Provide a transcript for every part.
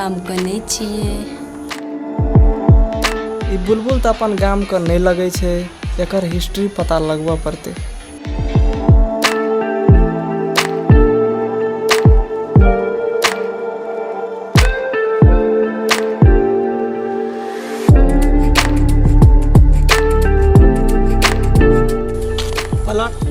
काम करने छिए। ई बुलबुल तो अपन गाम का नहीं लगे छे, एकर हिस्ट्री पता लगवा पड़ते। पलट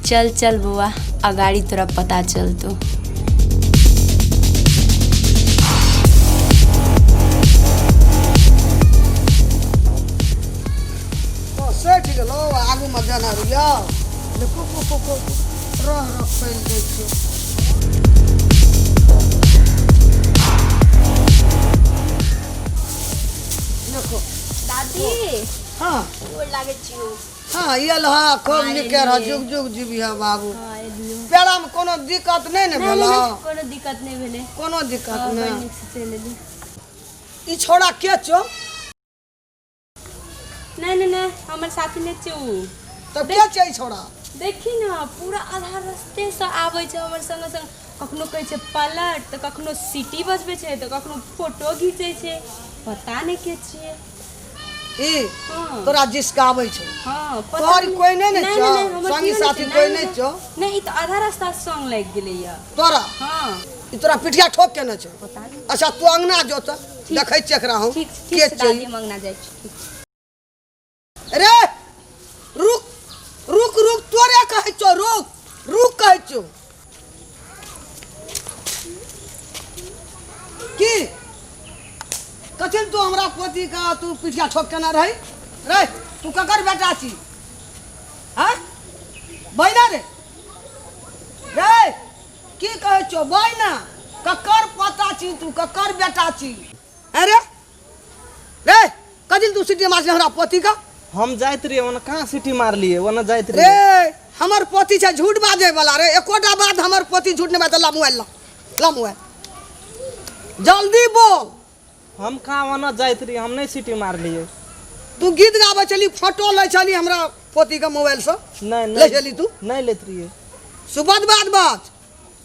चल चल बुआ, अगाड़ी तोरा पता चल तो। सेठ गेलो आगू में जाना रुया देखो को रह फैल दै छै। देखो दादी हां गोर लागे छियो। हां ये लहा खूब निके रह जुग जुग जीबिया बाबू। पेड़ा में कोनो दिक्कत नहीं ने भेला? कोनो दिक्कत नहीं भेले। कोनो दिक्कत नहीं। चले दी। ई छोड़ा के छो? नहीं हमर साथी ने छु। तब के छै ई छोड़ा? देखी ना पूरा आधा रास्ते से आबै छै हमर संग संग, कखनो कहै छै पलट तो कखनो सीटी बजबै छै तो कखनो फोटो घिचै छै, पता नहीं के छिए। ई तोरा जिसकाबै छै? हां तोहर कोई नहीं ने छो? संगी साथी कोई नहीं छो? नहीं तो आधा रास्ता संग लग गेलै या तोरा। हां ई तोरा पिठिया ठोक के न छो? पता नहीं। अच्छा तू अंगना जो त देखै छै एकरा हम ठीक के ठीक छै। दादी मंगना जाय छै। अरे रुक रुक रुक, तोरे कहै छो रुक रुक कहै छो। की कथिन तू हमरा पोती का तू पिठिया ठोक के ना रही रे? तू ककर बेटा छी? हैं बैना रे रे की कहै छो? बैना ककर पता छी तू? ककर बेटा छी? अरे रे कथिन तू सिटी मारले हमरा पोती का? हम जाइत रहिए ओना कहाँ सिटी मार लिए, ओना जाइत रे रहिए। हमर पोती छै झूठ बाजे वाला रे। एकोटा बात हमर पोती झूठ नहीं बात। ला मोबाइल ला मोबाइल जल्दी बोल। हम कहाँ ओना जाइत रहिए, हम नहीं सिटी मार लिए। तू गीत गावे चली, फोटो ले चली हमरा पोती का मोबाइल से नहीं ले चली तू? नहीं लेत रहिए। सुबह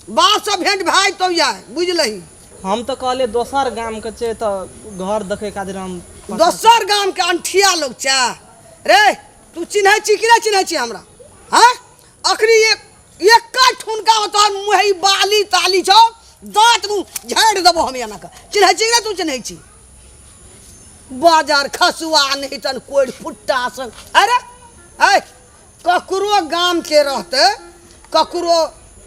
बात से भेंट भाई तो यार बुझलही। हम तो कहले दोसर गाम के छे तो घर देखे खातिर हम दोसर गाम के अंठिया लोग छा रे। तू चिन्है छी कि नहीं चिन्है छी हमरा? हां अखरी एक ठुनका तोहर मुंह बाली ताली छौ, दांत मुंह झाड़ देबो हम एना का। चिन्है छी कि तू चिन्है छी? बाजार खसुआ नहीं तन कोई फुट्टा से। अरे ए ककरो गाम के रहते, ककरो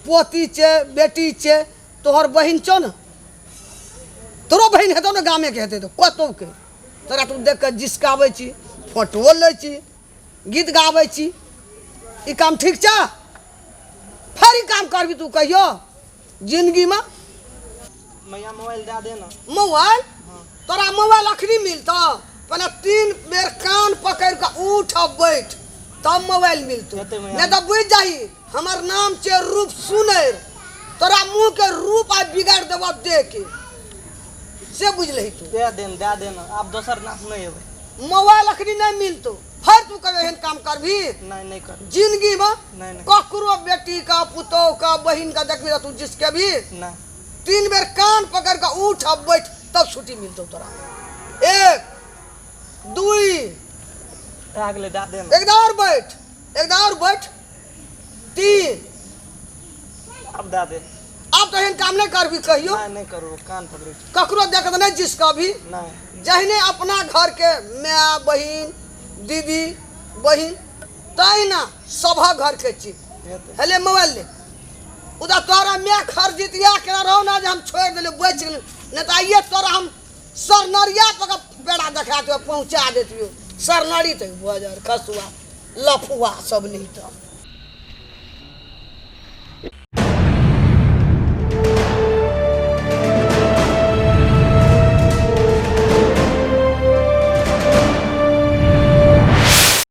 पोती छे बेटी छे, तोहर बहिन छौ न? तोरो बहिन हेतौ न गामे के हेतै तो कतौ के तोरा तू देख के जिसकाबै छी, फोटो लै छी, गीत गाबै छी। ई काम ठीक छा? फरी काम करबी तू कहियो जिंदगी में? मैया मोबाइल दे देना। मोबाइल तोरा मोबाइल अखनी मिलतो? पहले 3 बेर कान पकड़ के उठ बैठ तब मोबाइल मिलतो। नहीं तो बुझ जाही हमर नाम छे रूप सुनेर। तोरा मुंह के रूप आ बिगाड़ देबो देख के से बुझलही तू? दे देना आप दोसर नाम नहीं हेबे। मोबाइल अखनी नहीं मिलतो, फिर तू कहे एहन काम करबी? नहीं कर जिंदगी में नहीं। ककरो बेटी का पुतो का बहिन का देखबी तू जिसके भी नहीं। 3 बेर कान पकड़ के उठ बैठ तब छुट्टी मिलतो तोरा। 1 2 अगले दे देना। एक और बैठ 3। अब दे दे। अब तो एहन काम नहीं करबी कहियो? नहीं करो, कान पकड़ो। ककरो देख के नहीं जिसका भी नहीं। जहने अपना घर के माँ बहिन दीदी बहिन तहिना सभा घर के चीज। हेले मोबाइल ले उधर तोरा मैं खर्जितिया के रहो ना, जे हम छोड़ दिले बच गेल, नहीं तो आइए तोरा हम सरनरिया पर बेड़ा देखा तो पहुँचा देती सरनरी तक बाजार खसुआ लफुआ सब नहीं तो